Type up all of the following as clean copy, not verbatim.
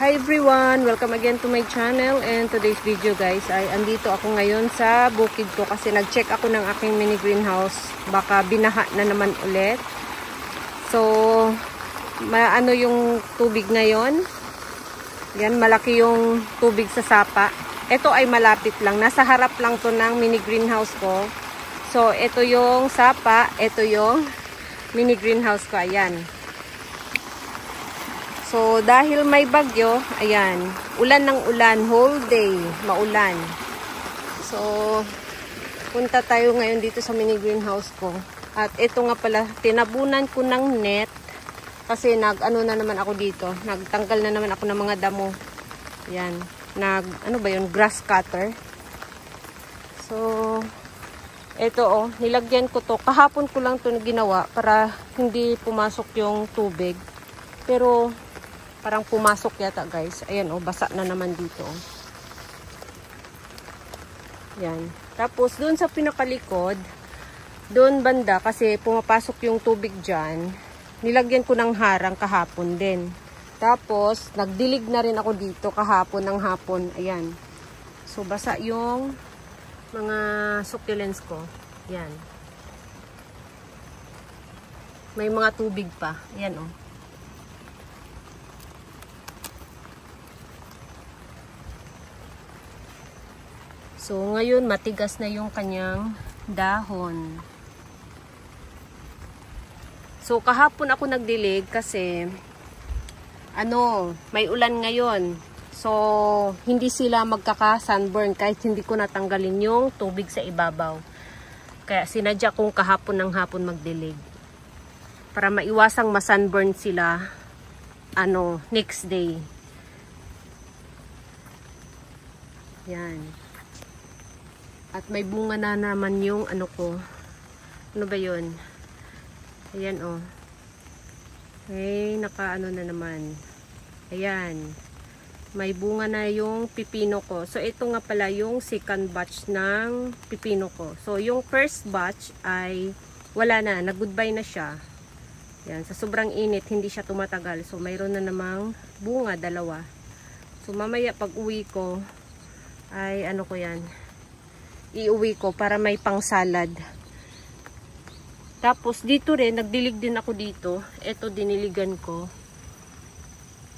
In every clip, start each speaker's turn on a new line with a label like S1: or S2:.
S1: Hi everyone! Welcome again to my channel, and today's video guys ay andito ako ngayon sa bukid ko kasi nag-check ako ng aking mini greenhouse. Baka binaha na naman ulit. So, maano yung tubig ngayon. Yan, malaki yung tubig sa sapa. Ito ay malapit lang. Nasa harap lang to ng mini greenhouse ko. So, ito yung sapa, ito yung mini greenhouse ko. Ayan. So, dahil may bagyo, ayan, ulan ng ulan, whole day, maulan. So, punta tayo ngayon dito sa mini greenhouse ko. At ito nga pala, tinabunan ko ng net kasi nag-ano na naman ako dito. Nagtanggal na naman ako ng mga damo. Ayan, ano ba yun, grass cutter. So, ito oh, nilagyan ko to. Kahapon ko lang to ginawa para hindi pumasok yung tubig. Pero, parang pumasok yata guys. Ayan oh, basa na naman dito. Yan. Tapos doon sa pinakalikod, doon banda kasi pumapasok yung tubig dyan. Nilagyan ko ng harang kahapon din. Tapos nagdilig na rin ako dito kahapon ng hapon. Ayan. So basa yung mga succulents ko. Yan. May mga tubig pa. Ayan oh. So, ngayon matigas na yung kanyang dahon. So, kahapon ako nagdilig kasi may ulan ngayon. So, hindi sila magkaka-sunburn kahit hindi ko natanggalin yung tubig sa ibabaw. Kaya sinadya kong kahapon ng hapon magdilig. Para maiwasang ma-sunburn sila next day. Yan. At may bunga na naman yung ko. Ano ba yun? Ayan oh. Nakaano na naman. Ayan. May bunga na yung pipino ko. So ito nga pala yung second batch ng pipino ko. So yung first batch ay wala na. Nag-goodbye na siya. Ayan. Sa sobrang init, hindi siya tumatagal. So mayroon na namang bunga, dalawa. So mamaya pag uwi ko, ay ko yan. Iuwi ko para may pang salad. Tapos dito rin, nagdilig din ako dito. Ito diniligan ko.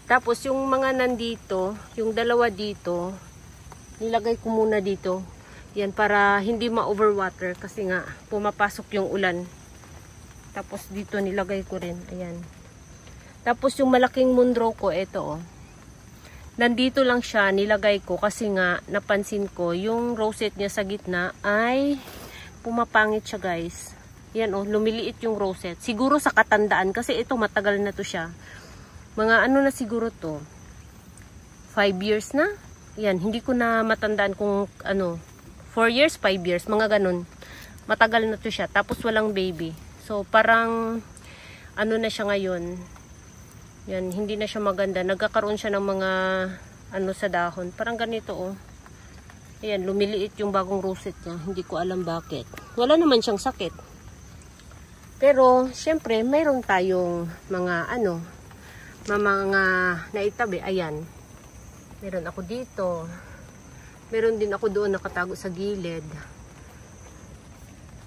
S1: Tapos yung mga nandito, yung dalawa dito, nilagay ko muna dito. Yan, para hindi ma-overwater kasi nga pumapasok yung ulan. Tapos dito nilagay ko rin. Ayan. Tapos yung malaking munro ko, ito oh. Nandito lang siya, nilagay ko kasi nga napansin ko yung rosette niya sa gitna ay pumapangit siya guys. Yan oh, lumiliit yung rosette. Siguro sa katandaan kasi ito matagal na to siya. Mga na siguro to. 5 years na. Yan, hindi ko na matandaan kung 4 years, 5 years, mga ganun. Matagal na to siya. Tapos walang baby. So parang na siya ngayon. Yan, hindi na siya maganda. Nagkakaroon siya ng mga sa dahon. Parang ganito oh. Ayan, lumiliit yung bagong rosette niya. Hindi ko alam bakit. Wala naman siyang sakit. Pero, syempre, mayroon tayong mga mga naitabi. Ayan. Meron ako dito. Meron din ako doon nakatago sa gilid.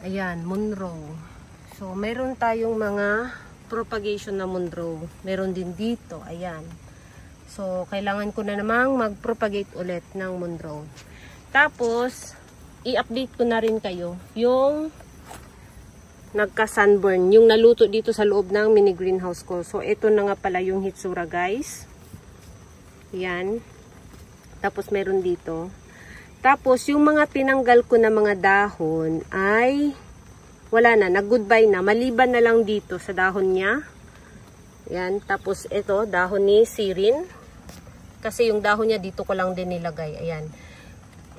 S1: Ayan, Monroe. So, mayroon tayong mga propagation na munro. Meron din dito. Ayan. So, kailangan ko na namang mag-propagate ulit ng munro. Tapos, i-update ko na rin kayo yung nagka-sunburn. Yung naluto dito sa loob ng mini greenhouse ko. So, ito na nga pala yung hitsura guys. Ayan. Tapos, meron dito. Tapos, yung mga tinanggal ko na mga dahon ay wala na, nag-goodbye na. Maliban na lang dito sa dahon niya. Yan. Tapos ito, dahon ni Sirin. Kasi yung dahon niya dito ko lang din nilagay. Ayan.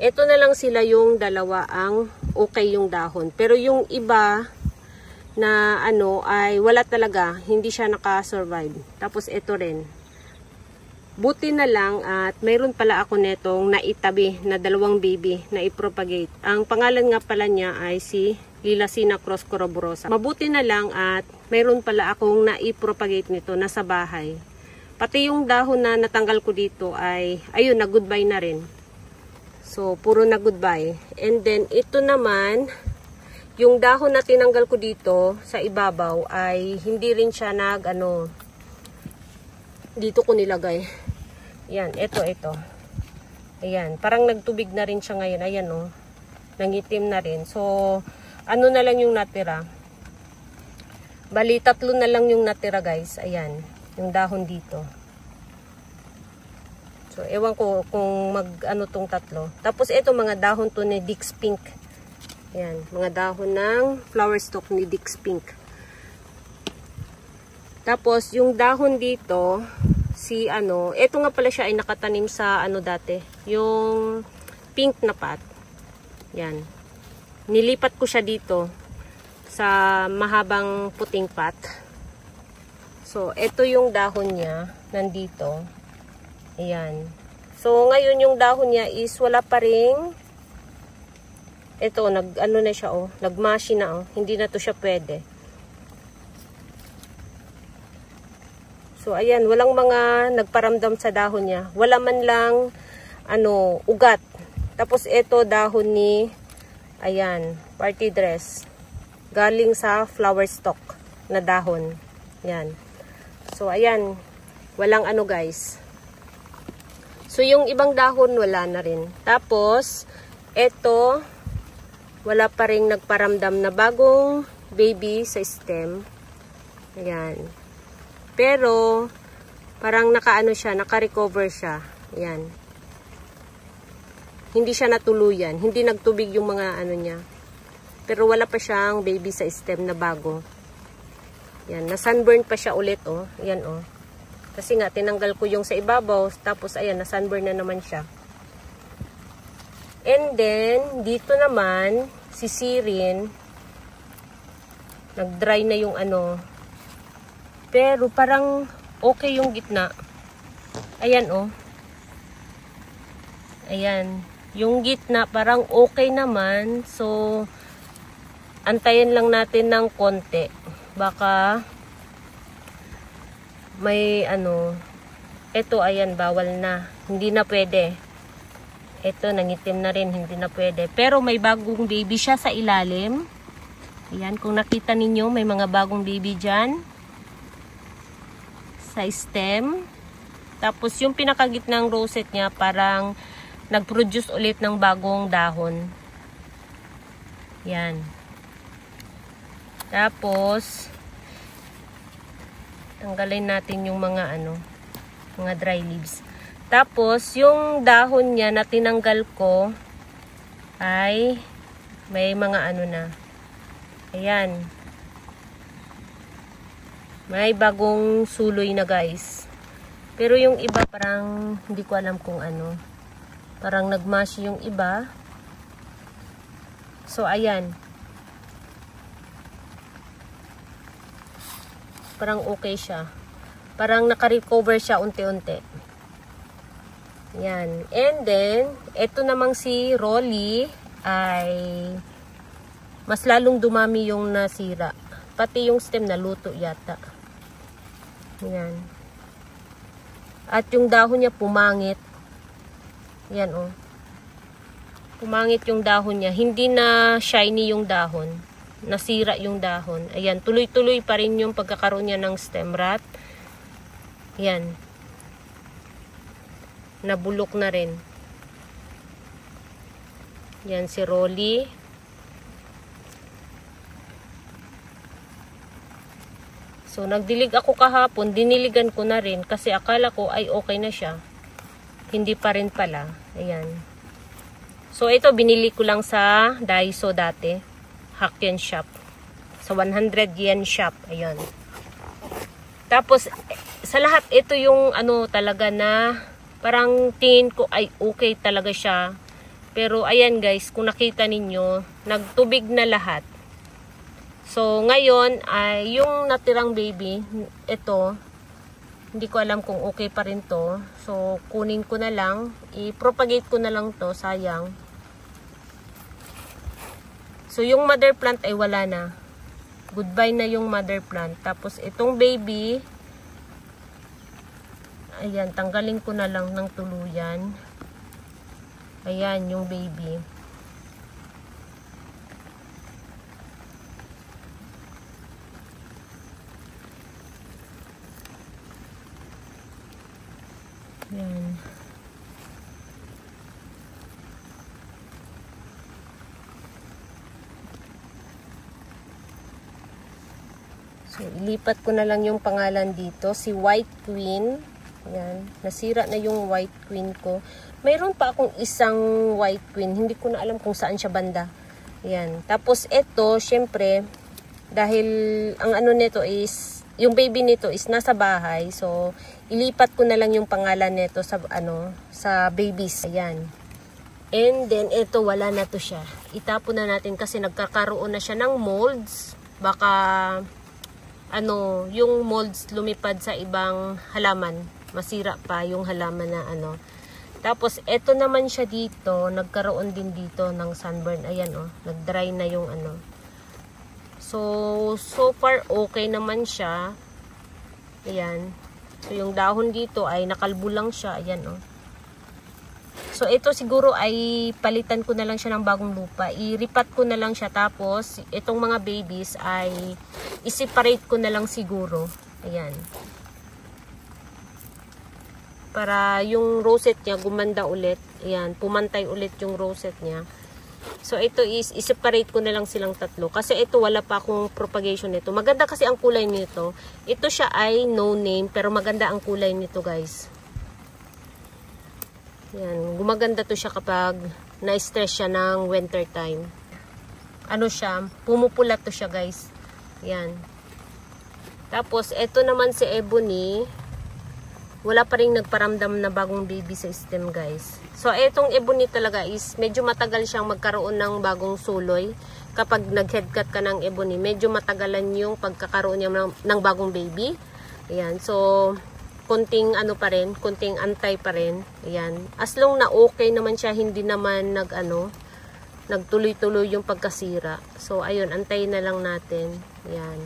S1: Ito na lang sila yung dalawa ang okay yung dahon. Pero yung iba na ay wala talaga. Hindi siya naka-survive. Tapos ito rin. Buti na lang at mayroon pala ako netong naitabi na dalawang baby na i-propagate. Ang pangalan nga pala niya ay si Lilacina crosscoroborosa. Mabuti na lang at mayroon pala akong na-i-propagate nito nasa bahay. Pati yung dahon na natanggal ko dito ay, ayun, na goodbye na rin. So, puro na goodbye. And then, ito naman, yung dahon na tinanggal ko dito sa ibabaw ay hindi rin siya dito ko nilagay. Yan, ito. Ayan, parang nagtubig na rin siya ngayon. Ayan, oh. Nangitim na rin. So, ano na lang yung natira? Bali, 3 na lang yung natira, guys. Ayan, yung dahon dito. So, ewan ko kung tong 3. Tapos, ito mga dahon to ni Dick's Pink. Ayan, mga dahon ng flower stalk ni Dick's Pink. Tapos, yung dahon dito, ito nga pala siya ay nakatanim sa dati. Yung pink na pot. Yan. Nilipat ko siya dito sa mahabang puting pot. So, ito yung dahon niya nandito. Ayan. So, ngayon yung dahon niya is wala pa ring ito, na siya, oh. Nagmashi na, oh. Hindi na to siya pwede. So, ayan. Walang mga nagparamdam sa dahon niya. Wala man lang, ugat. Tapos, ito, dahon ni, ayan, party dress. Galing sa flower stalk na dahon. Ayan. So, ayan. Walang guys. So, yung ibang dahon, wala na rin. Tapos, ito, wala pa rin nagparamdam na bagong baby sa stem. Ayan. Pero, parang naka-recover siya. Ayan. Hindi siya natuluyan. Hindi nagtubig yung mga niya. Pero wala pa siyang baby sa stem na bago. Ayan. Na-sunburn pa siya ulit, oh. Ayan, oh. Kasi nga, tinanggal ko yung sa ibabaw. Tapos, ayan, na-sunburn na naman siya. And then, dito naman, si Sirin, nag-dry na yung pero parang okay yung gitna. Ayan, oh. Ayan. Yung gitna, parang okay naman. So, antayin lang natin ng konti. Baka may ito, ayan, bawal na. Hindi na pwede. Ito, nangitim na rin, hindi na pwede. Pero may bagong baby siya sa ilalim. Ayan, kung nakita ninyo, may mga bagong baby dyan. Sa stem. Tapos, yung pinakagitnang rosette niya, parang nag-produce ulit ng bagong dahon. Ayan. Tapos, tanggalin natin yung mga mga dry leaves. Tapos, yung dahon niya na tinanggal ko ay may mga na. Ayan. May bagong suloy na, guys. Pero yung iba parang hindi ko alam kung Parang nagmashi yung iba. So, ayan. Parang okay siya. Parang naka-recover siya unti-unti. Yan. And then, ito namang si Rolly ay mas lalong dumami yung nasira. Pati yung stem naluto yata. Yan. At yung dahon niya pumangit. Yan, oh. Pumangit yung dahon niya. Hindi na shiny yung dahon. Nasira yung dahon. Ayan, tuloy-tuloy pa rin yung pagkakaroon niya ng stem rot. Ayan. Nabulok na rin. Yan si Rolly. So, nagdilig ako kahapon. Diniligan ko na rin kasi akala ko ay okay na siya. Hindi pa rin pala. Ayan. So, ito binili ko lang sa Daiso dati. Hakyen shop. Sa 100 yen shop. Ayan. Tapos, sa lahat, ito yung talaga na parang tingin ko ay okay talaga siya. Pero, ayan guys, kung nakita ninyo, nagtubig na lahat. So, ngayon, ay yung natirang baby, ito, hindi ko alam kung okay pa rin to. So, kunin ko na lang. I-propagate ko na lang to. Sayang. So, yung mother plant ay wala na. Goodbye na yung mother plant. Tapos, itong baby, Ayan, tanggalin ko na lang ng tuluyan. Ayan, yung baby. Ayan. So, ilipat ko na lang yung pangalan dito. Si White Queen. Ayan. Nasira na yung White Queen ko. Mayroon pa akong isang White Queen. Hindi ko na alam kung saan siya banda. Ayan. Tapos, ito, syempre, dahil ang ano nito is, yung baby nito is nasa bahay. So, ilipat ko na lang yung pangalan nito sa, sa babies. Ayan. And then, ito, wala na to siya. Itapon na natin kasi nagkakaroon na siya ng molds. Baka yung molds lumipad sa ibang halaman. Masira pa yung halaman na Tapos, eto naman siya dito. Nagkaroon din dito ng sunburn. Ayan, nag-dry na yung So far, okay naman siya. Ayan. So, yung dahon dito ay nakalbo lang siya. Ayan, So, ito siguro ay palitan ko na lang siya ng bagong lupa. I-repat ko na lang siya. Tapos, itong mga babies ay i-separate ko na lang siguro. Ayan. Para yung rosette niya gumanda ulit. Ayan. Pumantay ulit yung rosette niya. So, ito is i-separate ko na lang silang tatlo. Kasi ito wala pa akong propagation nito. Maganda kasi ang kulay nito. Ito siya ay no name. Pero maganda ang kulay nito, guys. Yan, gumaganda to siya kapag na-stress siya ng winter time. Pumupula to siya, guys. Yan. Tapos, eto naman si Ebony. Wala pa rin nagparamdam na bagong baby sa stem, guys. So, etong Ebony talaga is medyo matagal siyang magkaroon ng bagong suloy. Kapag nag-headcut ka ng Ebony, medyo matagalan yung pagkakaroon niya ng bagong baby. Ayan, so konting pa rin, konting antay pa rin. Ayan. As long na okay naman siya, hindi naman nagtuloy-tuloy yung pagkasira. So, ayun, antayin na lang natin. Ayan.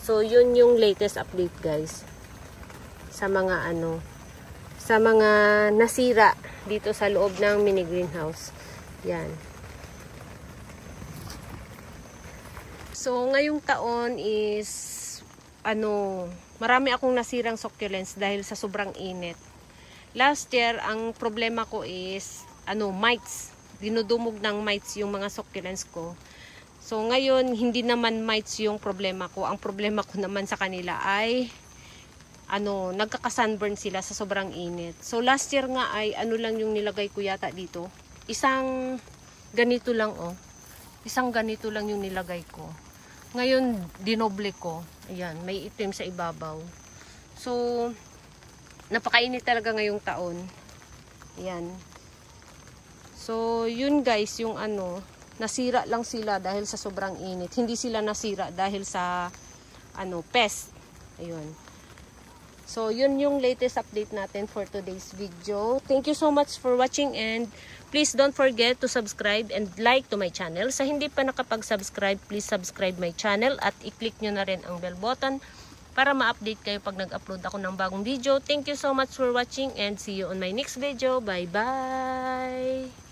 S1: So, yun yung latest update, guys. Sa mga sa mga nasira dito sa loob ng mini greenhouse. Ayan. So, ngayong taon is marami akong nasirang succulents dahil sa sobrang init. Last year, ang problema ko is, mites. Dinudumog ng mites yung mga succulents ko. So, ngayon, hindi naman mites yung problema ko. Ang problema ko naman sa kanila ay, nagkaka-sunburn sila sa sobrang init. So, last year nga ay, lang yung nilagay ko yata dito. Isang ganito lang, Isang ganito lang yung nilagay ko. Ngayon, dinoble ko. Ayan, may itim sa ibabaw. So, napakainit talaga ngayong taon. Ayan. So, yun guys, yung nasira lang sila dahil sa sobrang init. Hindi sila nasira dahil sa, pest. Ayun. So, yun yung latest update natin for today's video. Thank you so much for watching and please don't forget to subscribe and like to my channel. Sa hindi pa nakapag-subscribe, please subscribe my channel at i-click nyo na rin ang bell button para ma-update kayo pag nag-upload ako ng bagong video. Thank you so much for watching and see you on my next video. Bye-bye!